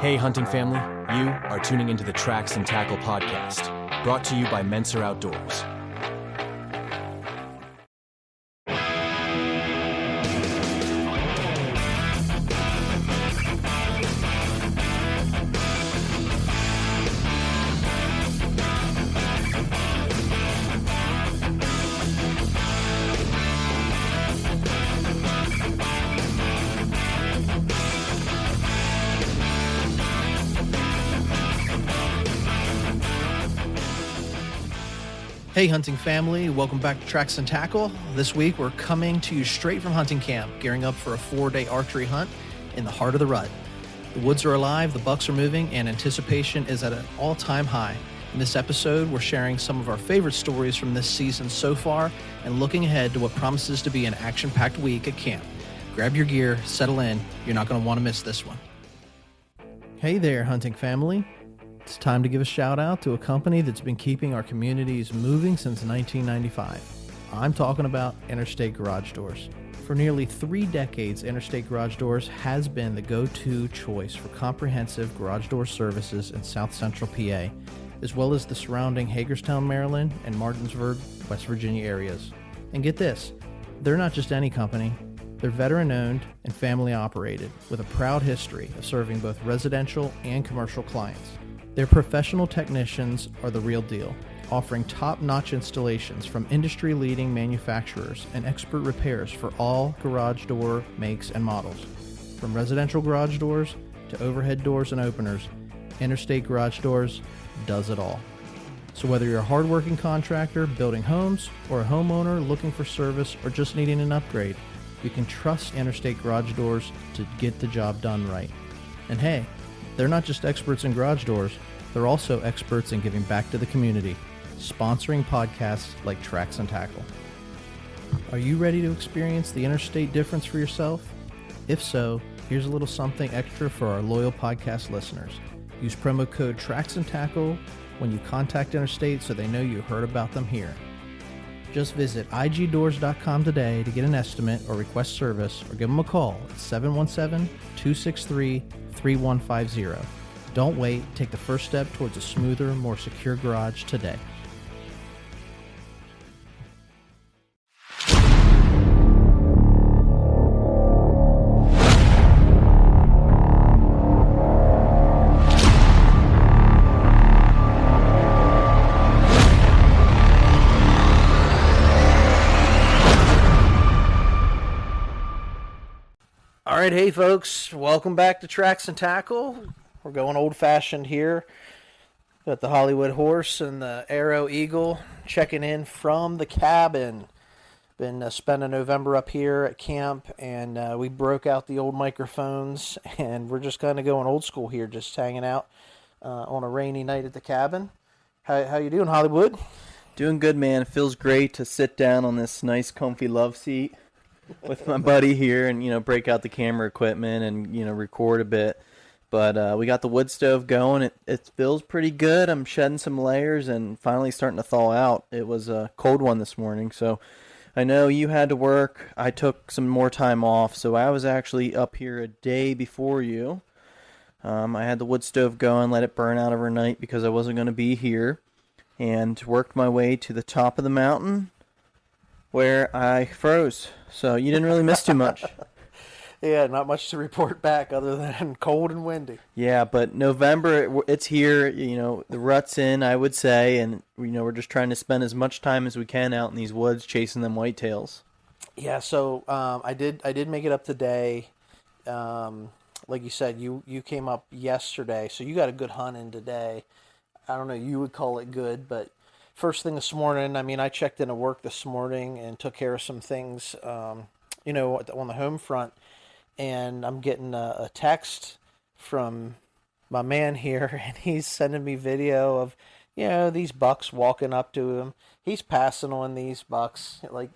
Hey hunting family, you are tuning into the Tracks and Tackle podcast, brought to you by Menser Outdoors. Hey hunting family, welcome back to Tracks and Tackle. This week we're coming to you straight from hunting camp, gearing up for a 4-day archery hunt in the heart of the rut. The woods are alive, the bucks are moving, and anticipation is at an all-time high. In this episode, we're sharing some of our favorite stories from this season so far and looking ahead to what promises to be an action-packed week at camp. Grab your gear, settle in, you're not going to want to miss this one. Hey there hunting family. It's time to give a shout out to a company that's been keeping our communities moving since 1995. I'm talking about Interstate Garage Doors. For nearly 3 decades, Interstate Garage Doors has been the go-to choice for comprehensive garage door services in South Central PA, as well as the surrounding Hagerstown, Maryland, and Martinsburg, West Virginia areas. And get this, they're not just any company. They're veteran-owned and family-operated, with a proud history of serving both residential and commercial clients. Their professional technicians are the real deal, offering top-notch installations from industry-leading manufacturers and expert repairs for all garage door makes and models. From residential garage doors to overhead doors and openers, Interstate Garage Doors does it all. So whether you're a hardworking contractor building homes or a homeowner looking for service or just needing an upgrade, you can trust Interstate Garage Doors to get the job done right. And hey, they're not just experts in garage doors, they're also experts in giving back to the community, sponsoring podcasts like Tracks and Tackle. Are you ready to experience the Interstate difference for yourself? If so, here's a little something extra for our loyal podcast listeners. Use promo code Tracks and Tackle when you contact Interstate so they know you heard about them here. Just visit igdoors.com today to get an estimate or request service or give them a call at 717-263-3150. Don't wait. Take the first step towards a smoother, more secure garage today. All right, hey folks, welcome back to Tracks and Tackle. We're going old-fashioned here. Got the Hollywood Horse and the Arrow Eagle checking in from the cabin. Been spending November up here at camp, and we broke out the old microphones, and we're just kind of going old school here, just hanging out on a rainy night at the cabin. How you doing, Hollywood? Doing good, man. It feels great to sit down on this nice, comfy love seat with my buddy here and, break out the camera equipment and, record a bit. But we got the wood stove going. It feels pretty good. I'm shedding some layers and finally starting to thaw out. It was a cold one this morning, so I know you had to work. I took some more time off, so I was actually up here a day before you. I had the wood stove going, let it burn out overnight because I wasn't going to be here, and worked my way to the top of the mountain where I froze. So you didn't really miss too much. Yeah, not much to report back other than cold and windy. Yeah, but November, it's here, the rut's in, I would say, and, we're just trying to spend as much time as we can out in these woods chasing them whitetails. Yeah, so I did make it up today. Like you said, you came up yesterday, so you got a good hunt in today. I don't know, you would call it good, but first thing this morning, I checked into work this morning and took care of some things, on the home front. And I'm getting a text from my man here, and he's sending me video of, these bucks walking up to him. He's passing on these bucks, like,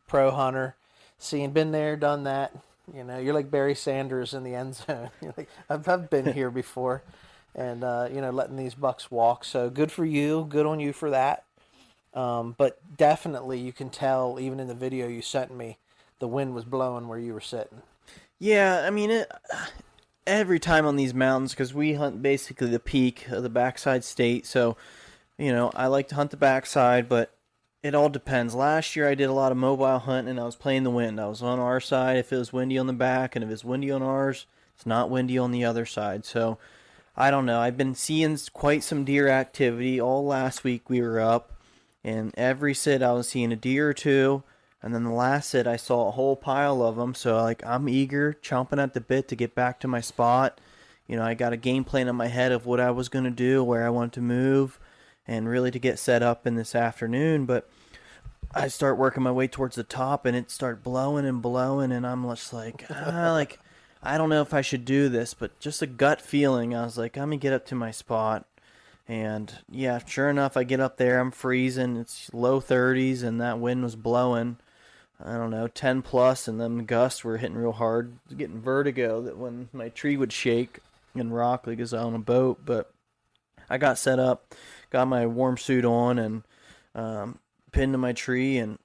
pro hunter, been there, done that. You're like Barry Sanders in the end zone. You're like, I've been here before, and, letting these bucks walk. So good for you. Good on you for that. But definitely you can tell, even in the video you sent me, the wind was blowing where you were sitting. Yeah, every time on these mountains, because we hunt basically the peak of the backside state. So, I like to hunt the backside, but it all depends. Last year I did a lot of mobile hunting and I was playing the wind. I was on our side if it was windy on the back, and if it's windy on ours, it's not windy on the other side. So I don't know. I've been seeing quite some deer activity. All last week we were up, and every sit I was seeing a deer or two. And then the last sit I saw a whole pile of them. So I'm eager, chomping at the bit to get back to my spot. I got a game plan in my head of what I was going to do, where I wanted to move, and really to get set up in this afternoon. But I start working my way towards the top, and it started blowing and blowing, and I'm just I don't know if I should do this, but just a gut feeling. I was like, I'm gonna get up to my spot, and yeah, sure enough, I get up there. I'm freezing. It's low 30s, and that wind was blowing. I don't know, 10 plus, and then the gusts were hitting real hard. I was getting vertigo that when my tree would shake and rock like it's on a boat. But I got set up, got my warm suit on, and pinned to my tree, and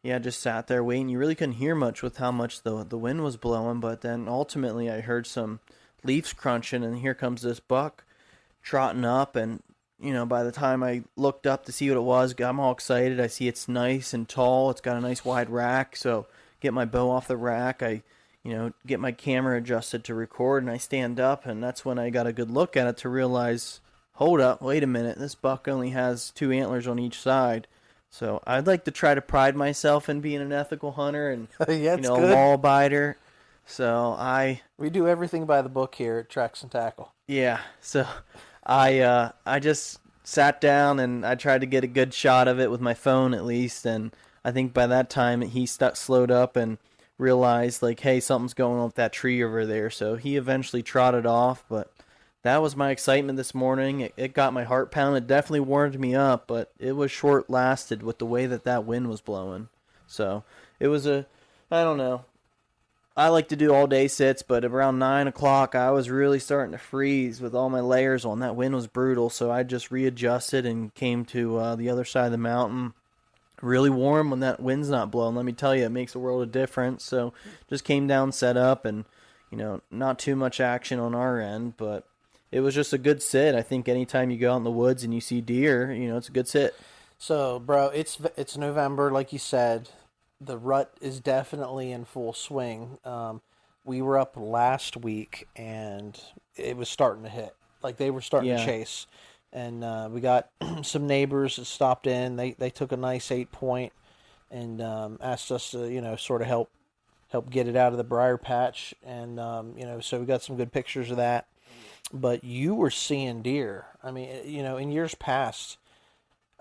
yeah, just sat there waiting. You really couldn't hear much with how much the wind was blowing, but then ultimately I heard some leaves crunching, and here comes this buck trotting up, and by the time I looked up to see what it was, I'm all excited. I see it's nice and tall. It's got a nice wide rack, so get my bow off the rack. I get my camera adjusted to record, and I stand up, and that's when I got a good look at it to realize, hold up, wait a minute, this buck only has 2 antlers on each side. So I'd like to try to pride myself in being an ethical hunter and Yeah, a law abider. So we do everything by the book here at Tracks and Tackle. Yeah. So I just sat down and I tried to get a good shot of it with my phone at least, and I think by that time he slowed up and realized hey, something's going on with that tree over there. So he eventually trotted off, but that was my excitement this morning. It got my heart pounding. It definitely warmed me up, but it was short-lasted with the way that wind was blowing. So it was I don't know. I like to do all-day sits, but around 9 o'clock, I was really starting to freeze with all my layers on. That wind was brutal, so I just readjusted and came to the other side of the mountain. Really warm when that wind's not blowing. Let me tell you, it makes a world of difference. So just came down, set up, and, not too much action on our end, but it was just a good sit. I think anytime you go out in the woods and you see deer, it's a good sit. So, bro, it's November, like you said. The rut is definitely in full swing. We were up last week, and it was starting to hit. They were starting to chase. And we got some neighbors that stopped in. They took a nice 8-point and asked us to, sort of help get it out of the briar patch. And, so we got some good pictures of that. But you were seeing deer. I mean, in years past,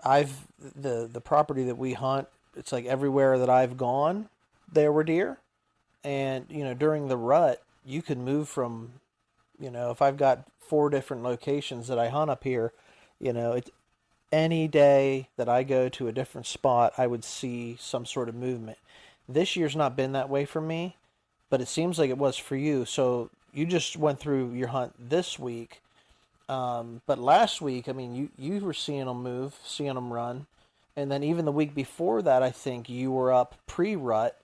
the property that we hunt, it's everywhere that I've gone, there were deer. And, during the rut, you could move from, if I've got 4 different locations that I hunt up here, it's any day that I go to a different spot, I would see some sort of movement. This year's not been that way for me, but it seems like it was for you. So you just went through your hunt this week. But last week, I mean, you were seeing them move, seeing them run. And then even the week before that, I think you were up pre-rut.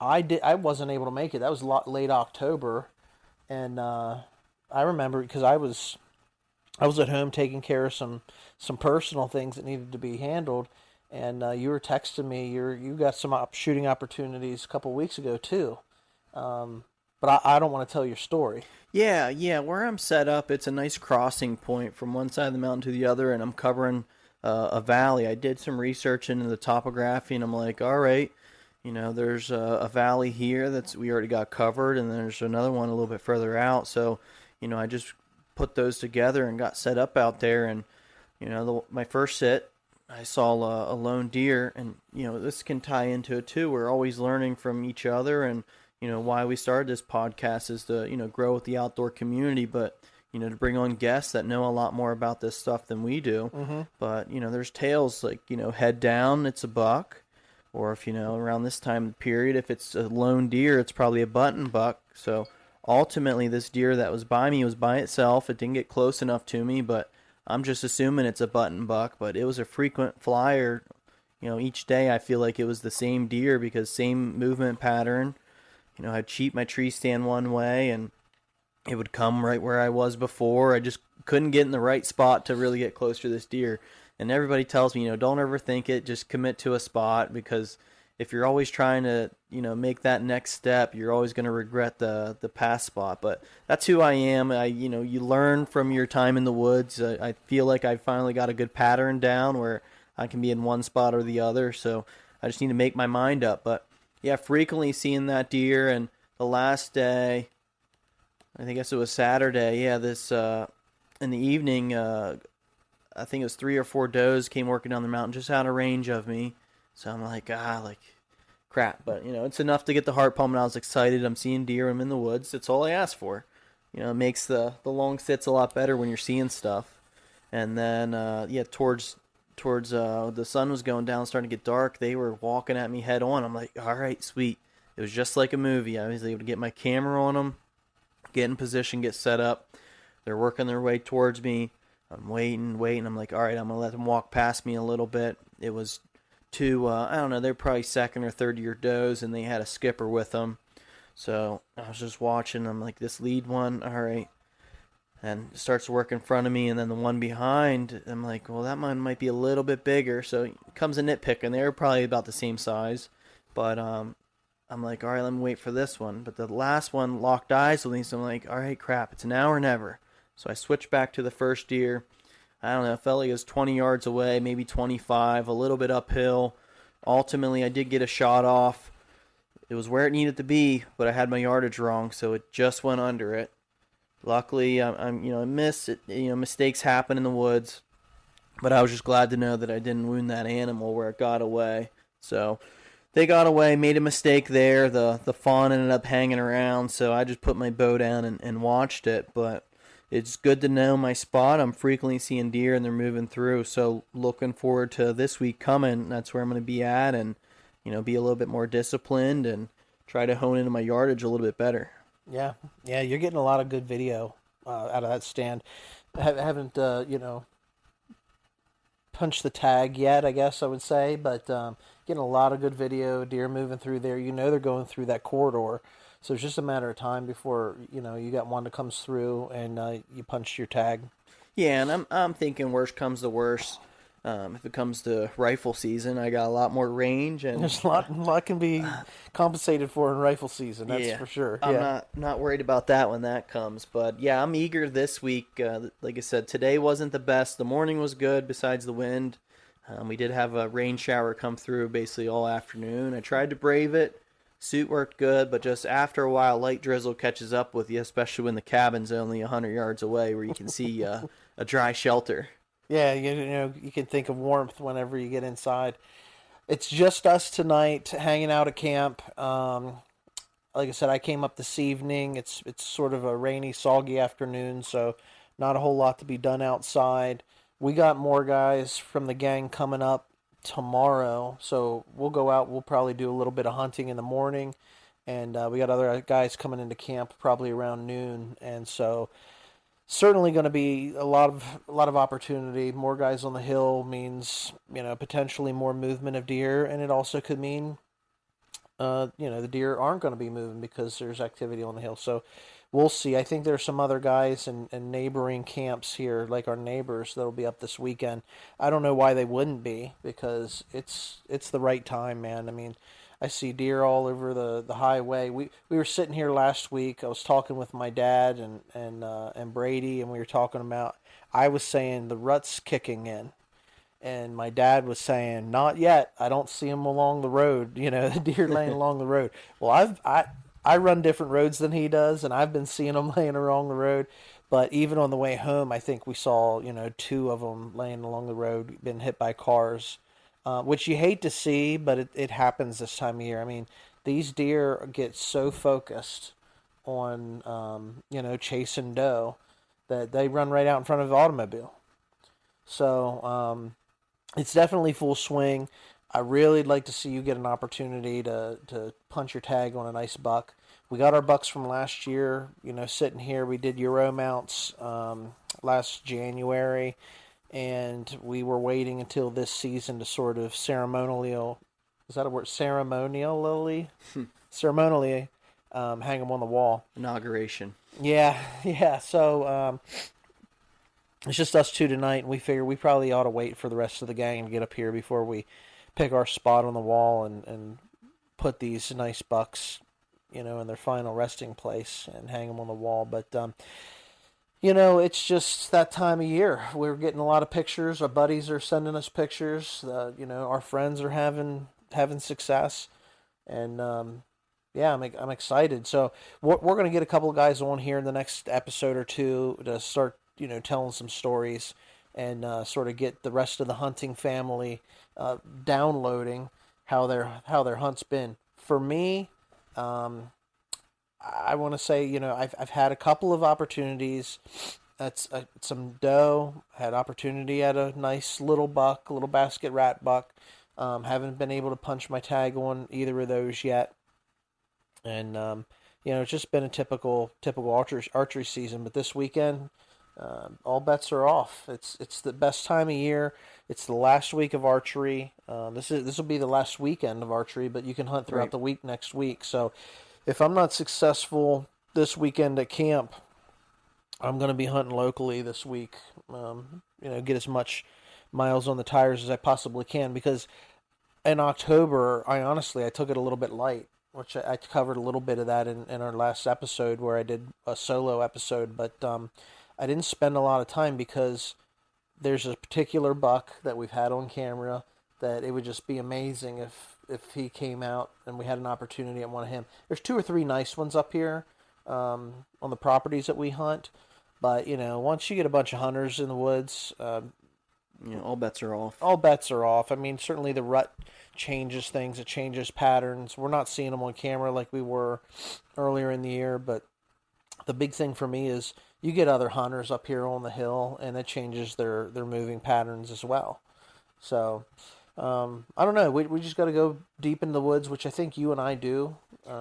I wasn't able to make it. That was late October. And I remember because I was at home taking care of some personal things that needed to be handled. And you were texting me. You got some shooting opportunities a couple weeks ago too. But I don't want to tell your story. Yeah. Where I'm set up, it's a nice crossing point from one side of the mountain to the other, and I'm covering a valley. I did some research into the topography, and I'm like, all right, there's a valley here we already got covered, and there's another one a little bit further out. So, I just put those together and got set up out there, and my first sit, I saw a lone deer, and this can tie into it too. We're always learning from each other, and why we started this podcast is to grow with the outdoor community, but to bring on guests that know a lot more about this stuff than we do. Mm-hmm. But there's tales head down, it's a buck, or if around this time period, if it's a lone deer, it's probably a button buck. So ultimately, this deer that was by me was by itself. It didn't get close enough to me, but I'm just assuming it's a button buck. But it was a frequent flyer. Each day I feel like it was the same deer because same movement pattern. I'd cheat my tree stand one way, and it would come right where I was before. I just couldn't get in the right spot to really get closer to this deer. And everybody tells me, don't overthink it, just commit to a spot, because if you're always trying to, make that next step, you're always going to regret the past spot. But that's who I am. You learn from your time in the woods. I feel like I finally got a good pattern down where I can be in one spot or the other. So I just need to make my mind up. But yeah, frequently seeing that deer. And the last day, I guess it was Saturday. Yeah, this in the evening, I think it was 3 or 4 does came working down the mountain just out of range of me. So I'm like, crap. But, it's enough to get the heart pumping. I was excited. I'm seeing deer. I'm in the woods. It's all I asked for. It makes the long sits a lot better when you're seeing stuff. And then, towards the sun was going down, starting to get dark, they were walking at me head on. I'm like, all right, sweet. It was just like a movie. I was able to get my camera on them, get in position, get set up. They're working their way towards me. I'm waiting. I'm like, all right, I'm going to let them walk past me a little bit. It was two, I don't know, they're probably second or third year does, and they had a skipper with them. So I was just watching. I'm like, this lead one, all right. And it starts to work in front of me, and then the one behind, I'm like, well, that one might be a little bit bigger. So it comes a nitpick, and they're probably about the same size. But I'm like, all right, let me wait for this one. But the last one locked eyes with me, so I'm like, all right, crap, it's now or never. So I switched back to the first deer. I don't know, it felt like it was 20 yards away, maybe 25, a little bit uphill. Ultimately, I did get a shot off. It was where it needed to be, but I had my yardage wrong, so it just went under it. Luckily, I missed it. Mistakes happen in the woods, but I was just glad to know that I didn't wound that animal where it got away. So they got away, made a mistake there. The fawn ended up hanging around, so I just put my bow down and watched it. But it's good to know my spot. I'm frequently seeing deer, and they're moving through. So looking forward to this week coming. That's where I'm going to be at, and be a little bit more disciplined and try to hone into my yardage a little bit better. Yeah, you're getting a lot of good video out of that stand. I haven't, punched the tag yet, I guess I would say, but getting a lot of good video, deer moving through there. They're going through that corridor, so it's just a matter of time before, you got one that comes through and you punch your tag. Yeah, and I'm thinking worst comes to worst. If it comes to rifle season, I got a lot more range, and there's a lot can be compensated for in rifle season. That's for sure. I'm not worried about that when that comes, but yeah, I'm eager this week. Like I said, today wasn't the best. The morning was good, besides the wind. We did have a rain shower come through basically all afternoon. I tried to brave it. Suit worked good, but just after a while, light drizzle catches up with you, especially when the cabin's only 100 yards away, where you can see a dry shelter. Yeah, you can think of warmth whenever you get inside. It's just us tonight hanging out at camp. Like I said, I came up this evening. It's sort of a rainy, soggy afternoon, so not a whole lot to be done outside. We got more guys from the gang coming up tomorrow, so we'll go out. We'll probably do a little bit of hunting in the morning, and we got other guys coming into camp probably around noon, and so certainly going to be a lot of opportunity. More guys on the hill means potentially more movement of deer, and it also could mean the deer aren't going to be moving because there's activity on the hill. So we'll see. I think there's some other guys in neighboring camps here, like our neighbors, that'll be up this weekend. I don't know why they wouldn't be, because it's the right time, man. I mean, I see deer all over the highway. We were sitting here last week. I was talking with my dad and Brady, and we were talking about, I was saying the rut's kicking in, and my dad was saying, not yet. I don't see them along the road. The deer laying along the road. Well, I run different roads than he does, and I've been seeing them laying along the road. But even on the way home, I think we saw 2 of them laying along the road, been hit by cars. Which you hate to see, but it happens this time of year. I mean, these deer get so focused on, chasing doe that they run right out in front of the automobile. So it's definitely full swing. I really like to see you get an opportunity to punch your tag on a nice buck. We got our bucks from last year, sitting here. We did Euro mounts last January. And we were waiting until this season to sort of ceremonially hang them on the wall. Inauguration. Yeah. So it's just us two tonight, and we figure we probably ought to wait for the rest of the gang to get up here before we pick our spot on the wall and put these nice bucks, in their final resting place and hang them on the wall. But it's just that time of year. We're getting a lot of pictures. Our buddies are sending us pictures. Our friends are having success, and yeah, I'm excited. So we're going to get a couple of guys on here in the next episode or two to start, telling some stories and sort of get the rest of the hunting family downloading how their hunt's been. For me, I want to say, I've had a couple of opportunities. That's some doe. Had opportunity at a nice little buck, a little basket rat buck. Haven't been able to punch my tag on either of those yet. And it's just been a typical archery season. But this weekend, all bets are off. It's the best time of year. It's the last week of archery. This will be the last weekend of archery, but you can hunt throughout the week next week. So if I'm not successful this weekend at camp, I'm going to be hunting locally this week. Get as much miles on the tires as I possibly can, because in October, I took it a little bit light, which I covered a little bit of that in our last episode where I did a solo episode, but I didn't spend a lot of time because there's a particular buck that we've had on camera that it would just be amazing if he came out and we had an opportunity at one of him. There's 2 or 3 nice ones up here on the properties that we hunt, but once you get a bunch of hunters in the woods, all bets are off. All bets are off. I mean, certainly the rut changes things. It changes patterns. We're not seeing them on camera like we were earlier in the year, but the big thing for me is you get other hunters up here on the hill, and it changes their moving patterns as well. So, I don't know. We just got to go deep in the woods, which I think you and I do.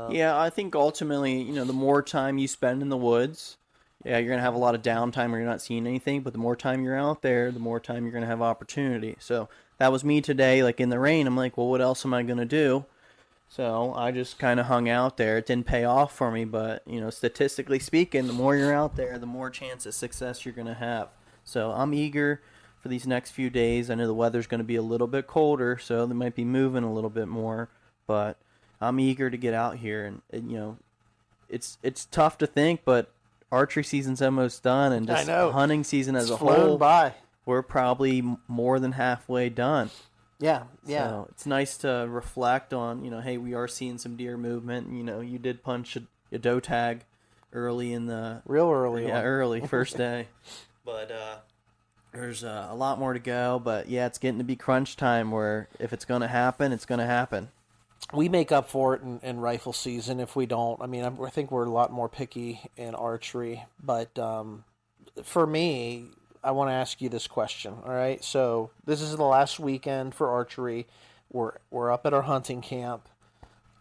Yeah, I think ultimately, the more time you spend in the woods, yeah, you're going to have a lot of downtime where you're not seeing anything, but the more time you're out there, the more time you're going to have opportunity. So that was me today, like in the rain. I'm like, well, what else am I going to do? So I just kind of hung out there. It didn't pay off for me, but, statistically speaking, the more you're out there, the more chance of success you're going to have. So I'm eager for these next few days. I know the weather's going to be a little bit colder, so they might be moving a little bit more, but I'm eager to get out here. And it's tough to think, but archery season's almost done, and just hunting season as a whole, we're probably more than halfway done. Yeah. So it's nice to reflect on, hey, we are seeing some deer movement. You did punch a doe tag early in the... Real early. Yeah, early, first day. But there's a lot more to go. But, yeah, it's getting to be crunch time where if it's going to happen, it's going to happen. We make up for it in rifle season if we don't. I mean, I think we're a lot more picky in archery. But for me, I want to ask you this question, all right? So this is the last weekend for archery. We're up at our hunting camp.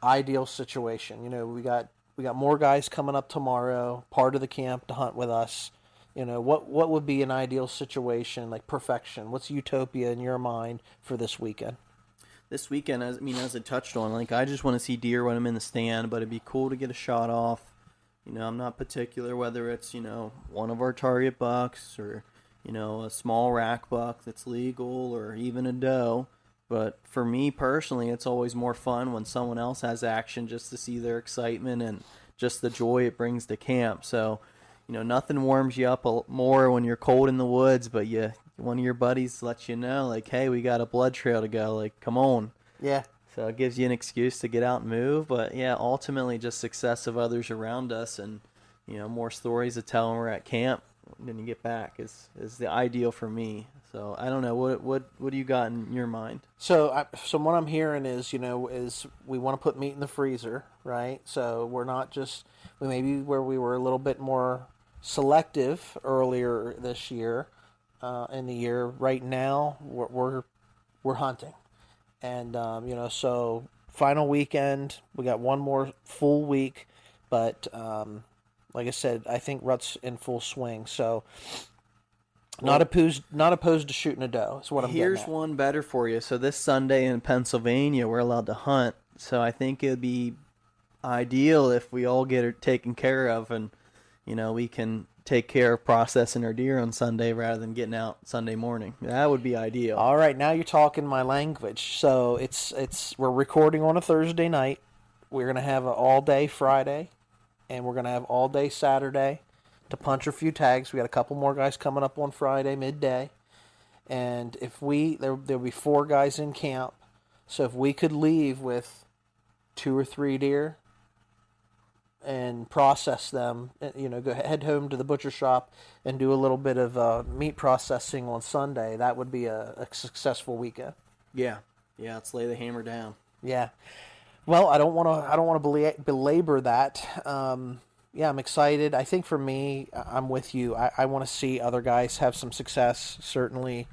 Ideal situation. We got more guys coming up tomorrow, part of the camp to hunt with us. What would be an ideal situation, like perfection? What's utopia in your mind for this weekend? This weekend, as I touched on, I just want to see deer when I'm in the stand, but it'd be cool to get a shot off. I'm not particular whether it's, one of our target bucks or, a small rack buck that's legal or even a doe. But for me personally, it's always more fun when someone else has action, just to see their excitement and just the joy it brings to camp. So, nothing warms you up more when you're cold in the woods, but one of your buddies lets you know, like, hey, we got a blood trail to go, like, come on. Yeah. So it gives you an excuse to get out and move. But, yeah, ultimately just success of others around us and, more stories to tell when we're at camp when you get back is the ideal for me. So I don't know, what do you got in your mind? So what I'm hearing is, is we want to put meat in the freezer, right? So we're not just, we maybe where we were a little bit more selective earlier this year, in the year. Right now we're hunting, and so final weekend, we got one more full week, but like I said, I think rut's in full swing. So not opposed to shooting a doe is what I'm getting at. Here's one better for you. So this Sunday in Pennsylvania, we're allowed to hunt. So I think it'd be ideal if we all get it taken care of and, we can take care of processing our deer on Sunday rather than getting out Sunday morning. That would be ideal. All right, now you're talking my language. So we're recording on a Thursday night. We're gonna have an all day Friday, and we're gonna have all day Saturday to punch a few tags. We got a couple more guys coming up on Friday midday, and there'll be 4 guys in camp. So if we could leave with 2 or 3 deer and process them, go head home to the butcher shop and do a little bit of meat processing on Sunday, that would be a successful weekend. Yeah, let's lay the hammer down. Yeah. Well, I don't want to belabor that. Yeah, I'm excited. I think for me, I'm with you. I want to see other guys have some success. Certainly,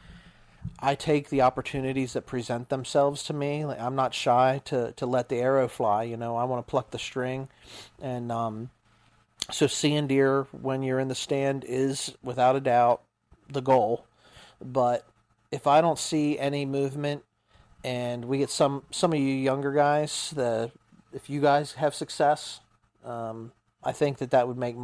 I take the opportunities that present themselves to me. Like, I'm not shy to let the arrow fly. I want to pluck the string. And so seeing deer when you're in the stand is, without a doubt, the goal. But if I don't see any movement, and we get some of you younger guys, if you guys have success, I think that would make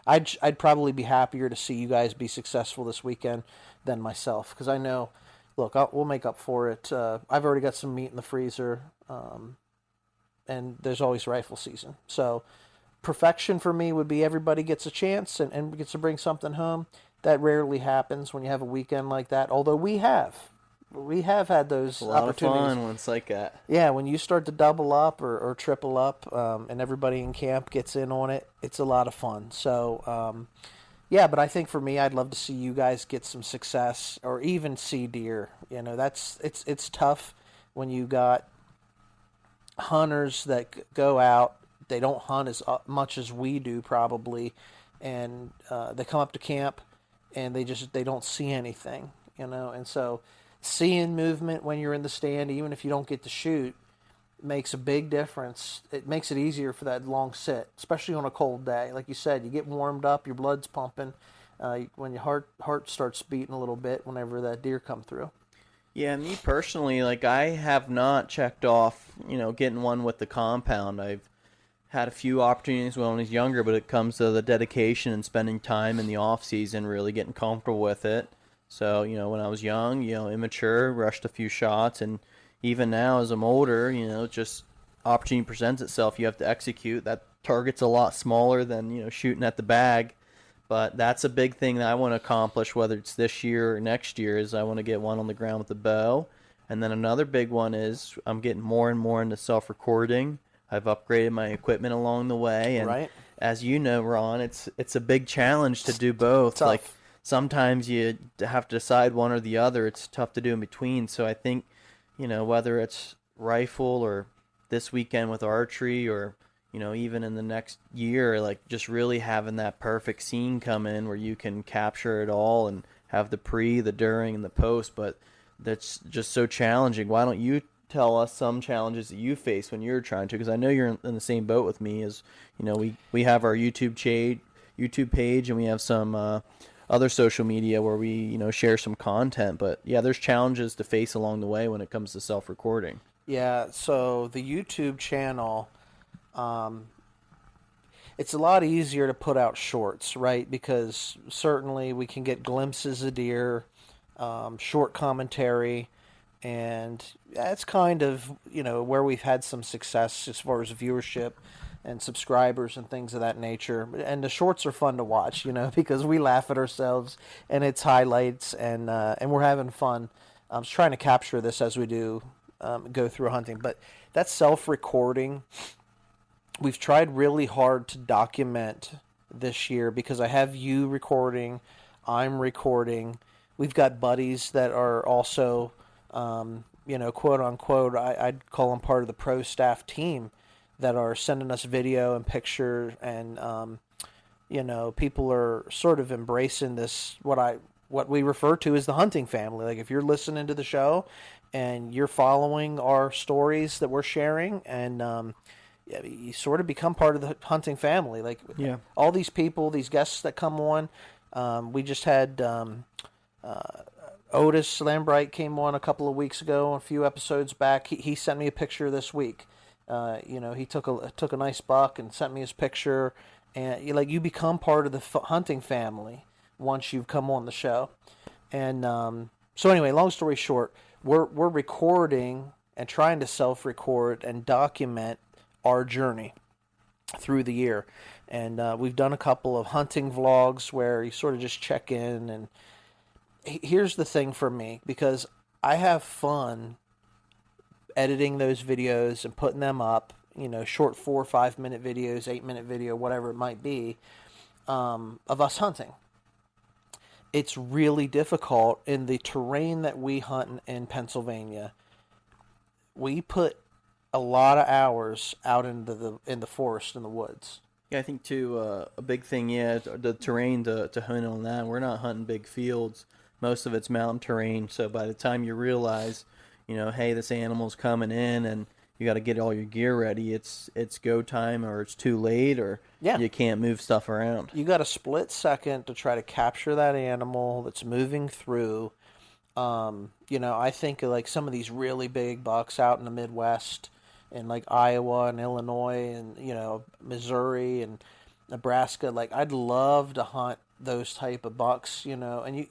I'd probably be happier to see you guys be successful this weekend than myself, because I know, look, we'll make up for it. I've already got some meat in the freezer, and there's always rifle season. So perfection for me would be everybody gets a chance and gets to bring something home. That rarely happens when you have a weekend like that, although we have had those opportunities. A lot of fun when it's like that. Yeah, when you start to double up or triple up, and everybody in camp gets in on it, it's a lot of fun. So, yeah, but I think for me, I'd love to see you guys get some success or even see deer. It's tough when you got hunters that go out. They don't hunt as much as we do probably, and they come up to camp and they don't see anything, and so seeing movement when you're in the stand, even if you don't get to shoot, makes a big difference. It makes it easier for that long sit, especially on a cold day. Like you said, you get warmed up, your blood's pumping, when your heart starts beating a little bit whenever that deer come through. Yeah, me personally, like, I have not checked off, getting one with the compound. I've had a few opportunities when I was younger, but it comes to the dedication and spending time in the off season, really getting comfortable with it. So, when I was young, immature, rushed a few shots, and even now as I'm older, just opportunity presents itself, you have to execute. That target's a lot smaller than, shooting at the bag, but that's a big thing that I want to accomplish, whether it's this year or next year, is I want to get one on the ground with a bow. And then another big one is I'm getting more and more into self-recording. I've upgraded my equipment along the way, and right. As you know, Ron, it's a big challenge to do both. Tough. Like, sometimes you have to decide one or the other. It's tough to do in between. So I think, whether it's rifle or this weekend with archery or, even in the next year, like, just really having that perfect scene come in where you can capture it all and have the pre, the during, and the post. But that's just so challenging. Why don't you tell us some challenges that you face when you're trying to? Because I know you're in the same boat with me. As we have our YouTube page, and we have some other social media where we share some content. But yeah, there's challenges to face along the way when it comes to self-recording. Yeah, so the YouTube channel, it's a lot easier to put out shorts, right? Because certainly we can get glimpses of deer, short commentary, and that's kind of where we've had some success as far as viewership and subscribers and things of that nature. And the shorts are fun to watch, because we laugh at ourselves and it's highlights, and we're having fun. I'm just trying to capture this as we do go through hunting. But that's self-recording. We've tried really hard to document this year because I have you recording, I'm recording. We've got buddies that are also, quote unquote, I'd call them part of the pro staff team, that are sending us video and picture, and people are sort of embracing this, what we refer to as the hunting family. Like, if you're listening to the show and you're following our stories that we're sharing, and you sort of become part of the hunting family. Like, yeah, all these people, these guests that come on, we just had Otis Lambright came on a couple of weeks ago, a few episodes back. He sent me a picture this week. He took a nice buck and sent me his picture, and you become part of the hunting family once you've come on the show. And so anyway, long story short, we're recording and trying to self-record and document our journey through the year. And we've done a couple of hunting vlogs where you sort of just check in. And here's the thing for me, because I have fun editing those videos and putting them up, short 4 or 5 minute videos, 8-minute video, whatever it might be, of us hunting. It's really difficult in the terrain that we hunt in Pennsylvania. We put a lot of hours out into in the forest and the woods. Yeah, I think too a big thing, the terrain to hunt on that. We're not hunting big fields. Most of it's mountain terrain. So by the time you realize, hey, this animal's coming in and you got to get all your gear ready, it's go time, or it's too late, or you can't move stuff around. You got a split second to try to capture that animal that's moving through. I think of like some of these really big bucks out in the Midwest, in like Iowa and Illinois and Missouri and Nebraska. Like, I'd love to hunt those type of bucks, and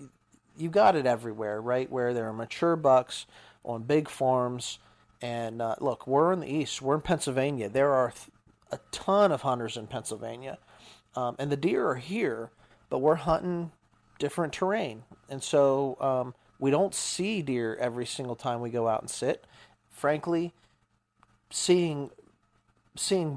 you got it everywhere, right? Where there are mature bucks on big farms. And look, we're in the East. We're in Pennsylvania. There are a ton of hunters in Pennsylvania. And the deer are here, but we're hunting different terrain. And so we don't see deer every single time we go out and sit. Frankly, seeing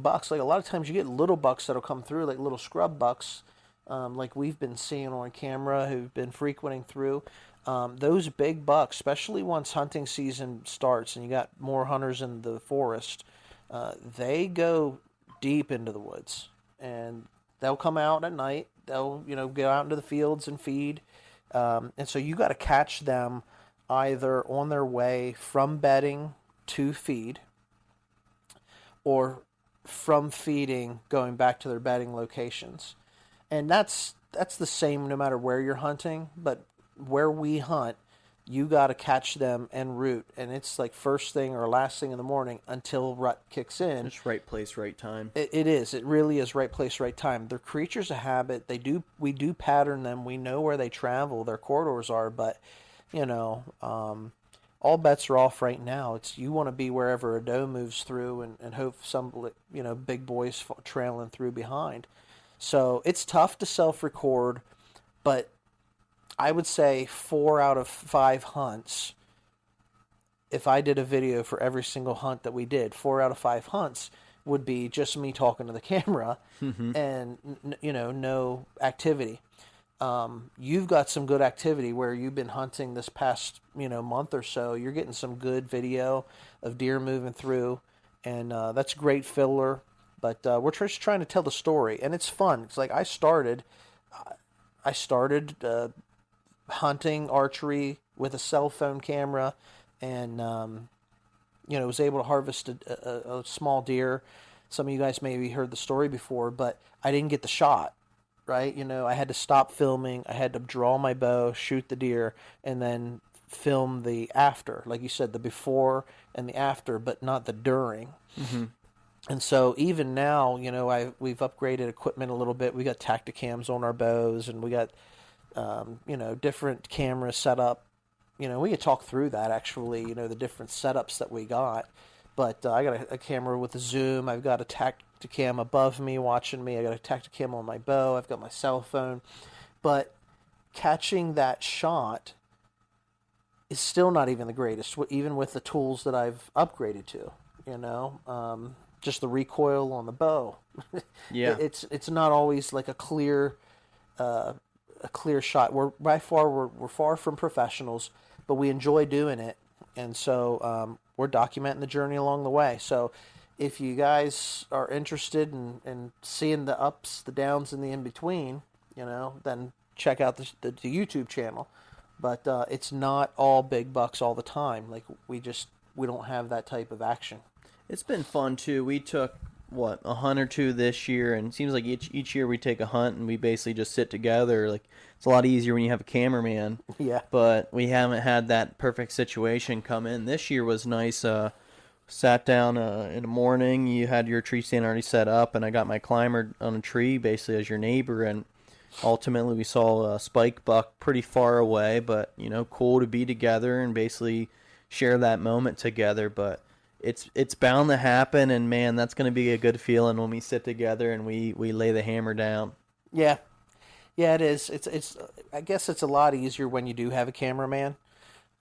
bucks, like a lot of times you get little bucks that'll come through, like little scrub bucks, like we've been seeing on camera, who've been frequenting through. Those big bucks, especially once hunting season starts and you got more hunters in the forest, they go deep into the woods, and they'll come out at night. They'll, go out into the fields and feed. And so you got to catch them either on their way from bedding to feed, or from feeding going back to their bedding locations. And that's the same no matter where you're hunting, but where we hunt, you got to catch them en route, and it's like first thing or last thing in the morning until rut kicks in. It's right place, right time. It is. It really is right place, right time. They're creatures of habit. We do pattern them. We know where they travel, their corridors are, but all bets are off right now. It's you want to be wherever a doe moves through, and hope some big boys trailing through behind. So it's tough to self-record, but I would say 4 out of 5 hunts, if I did a video for every single hunt that we did, 4 out of 5 hunts would be just me talking to the camera and, no activity. You've got some good activity where you've been hunting this past, month or so. You're getting some good video of deer moving through, and that's great filler. But we're just trying to tell the story, and it's fun. It's like I started hunting archery with a cell phone camera, and was able to harvest a small deer. Some of you guys maybe heard the story before, but I didn't get the shot, right? I had to stop filming. I had to draw my bow, shoot the deer, and then film the after, like you said, the before and the after, but not the during. And so even now, we've upgraded equipment a little bit. We got Tacticams on our bows, and we got different cameras set up. We could talk through that, actually, the different setups that we got. But I got a camera with a zoom. I've got a Tacticam above me watching me. I got a Tacticam on my bow. I've got my cell phone. But catching that shot is still not even the greatest, even with the tools that I've upgraded to, just the recoil on the bow. Yeah. It's not always like a clear shot. We're far from professionals, but we enjoy doing it, and so we're documenting the journey along the way. So if you guys are interested in seeing the ups, the downs, and the in between, then check out the YouTube channel. But it's not all big bucks all the time. Like we don't have that type of action. It's been fun too. We took a hunt or two this year, and it seems like each year we take a hunt and we basically just sit together. Like, it's a lot easier when you have a cameraman. Yeah. But we haven't had that perfect situation come in. This year was nice. sat down in the morning. You had your tree stand already set up, and I got my climber on a tree, basically as your neighbor. And ultimately, we saw a spike buck pretty far away, but cool to be together and basically share that moment together. But it's bound to happen, and man, that's going to be a good feeling when we sit together and we lay the hammer down. Yeah, it is. It's. I guess it's a lot easier when you do have a cameraman.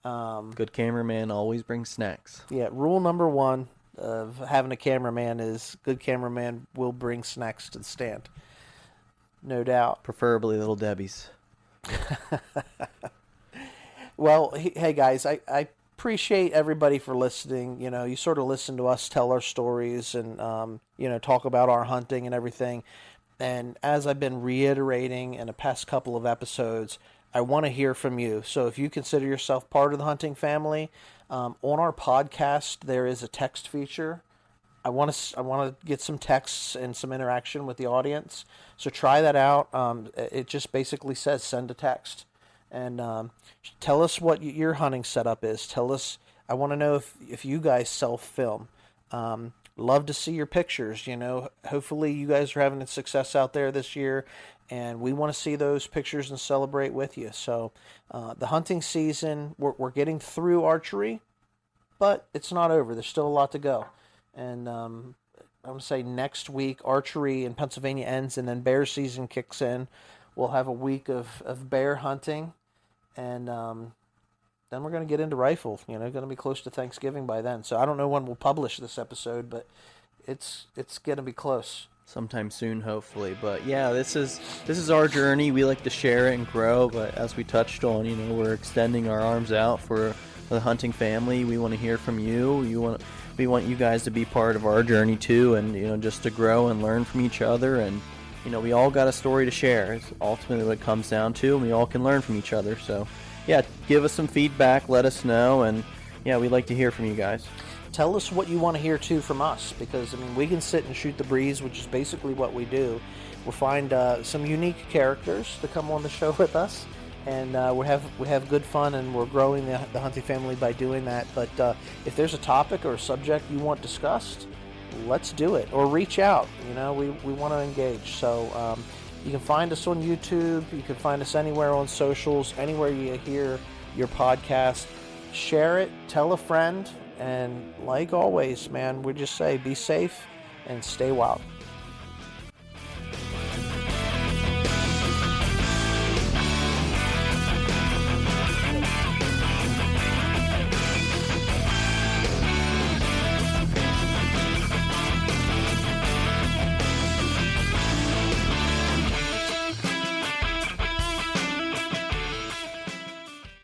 Good cameraman always brings snacks. Yeah, rule number one of having a cameraman is good cameraman will bring snacks to the stand. No doubt. Preferably Little Debbie's. Well, hey guys, I appreciate everybody for listening. You sort of listen to us tell our stories and talk about our hunting and everything. And as I've been reiterating in the past couple of episodes, I want to hear from you. So if you consider yourself part of the hunting family, on our podcast there is a text feature. I want to get some texts and some interaction with the audience. So try that out. It just basically says send a text, and tell us what your hunting setup is. Tell us. I want to know if you guys self-film. Love to see your pictures. Hopefully you guys are having success out there this year, and we want to see those pictures and celebrate with you. So the hunting season, we're getting through archery, but it's not over. There's still a lot to go. And I'm going to say next week, archery in Pennsylvania ends, and then bear season kicks in. We'll have a week of bear hunting, and then we're going to get into rifle. Going to be close to Thanksgiving by then. So I don't know when we'll publish this episode, but it's going to be close. Sometime soon, hopefully. But yeah, this is our journey. We like to share it and grow, but as we touched on, we're extending our arms out for the hunting family. We want to hear from you. We want you guys to be part of our journey too, and just to grow and learn from each other. And we all got a story to share. It's ultimately what it comes down to, and we all can learn from each other. So yeah, give us some feedback, let us know, and yeah, we'd like to hear from you guys. Tell us what you want to hear too from us, because we can sit and shoot the breeze, which is basically what we do. We'll find some unique characters to come on the show with us, and we have good fun, and we're growing the hunting family by doing that. But if there's a topic or a subject you want discussed, let's do it, or reach out. We want to engage. So you can find us on YouTube. You can find us anywhere on socials, anywhere you hear your podcast. Share it, tell a friend, and like always, man, we just say be safe and stay wild.